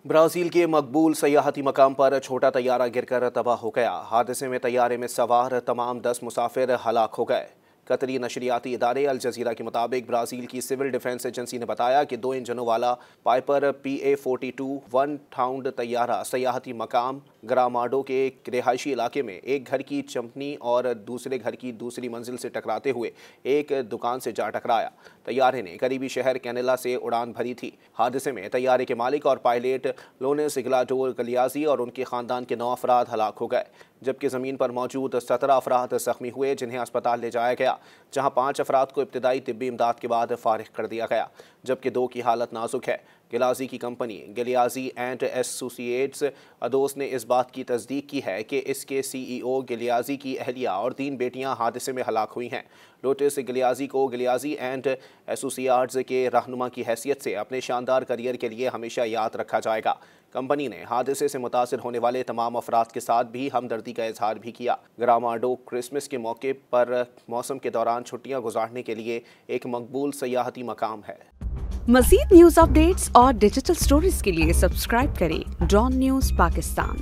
Brazil के मकबूल सयाहती मकाम पर छोटा तैयारा गिरकर तबाह हो गया। हादसे में तैयारे में सवार तमाम 10 मुसाफिर हलाक हो गए। कतरी नशरियाती इदारे अल जजीरा के मुताबिक ब्राज़ील की सिविल डिफेंस एजेंसी ने बताया कि 2 इंजनों वाला पाइपर PA-42 वन थाउंड तैयारा सयाहती मकाम ग्रामाडो के रिहायशी इलाके में एक घर की चंपनी और दूसरे घर की दूसरी मंजिल से टकराते हुए एक दुकान से जा टकराया। तैयारे ने करीबी शहर कैनेला से उड़ान भरी थी। हादसे में तैयारे के मालिक और पायलट लोनेस इग्लाडोर गलियाजी और उनके खानदान के 9 अफराद हलाक हो गए, जबकि ज़मीन पर मौजूद 17 अफराद जख्मी हुए, जिन्हें अस्पताल ले जाया गया, जहां 5 अफराद को इब्तिदाई तिब्बी इमदाद के बाद फारिग कर दिया गया, जबकि 2 की हालत नाजुक है। गिलाजी की कंपनी गिलियाजी एंड एसोसिएट्स अदोस ने इस बात की तस्दीक की है कि इसके CEO गिलियाजी की अहलिया और 3 बेटियां हादसे में हलाक हुई हैं। लोटस गिलियाजी को गिलियाजी एंड एसोसिएट्स के रहनुमा की हैसियत से अपने शानदार करियर के लिए हमेशा याद रखा जाएगा। कंपनी ने हादसे से मुतासिर होने वाले तमाम अफराद के साथ भी हमदर्दी का इजहार भी किया। ग्रामाडो क्रिसमस के मौके पर मौसम के दौरान छुट्टियां गुजारने के लिए एक मकबूल सयाहती मकाम है। मज़ीद न्यूज़ अपडेट्स और डिजिटल स्टोरीज के लिए सब्सक्राइब करें डॉन न्यूज़ पाकिस्तान।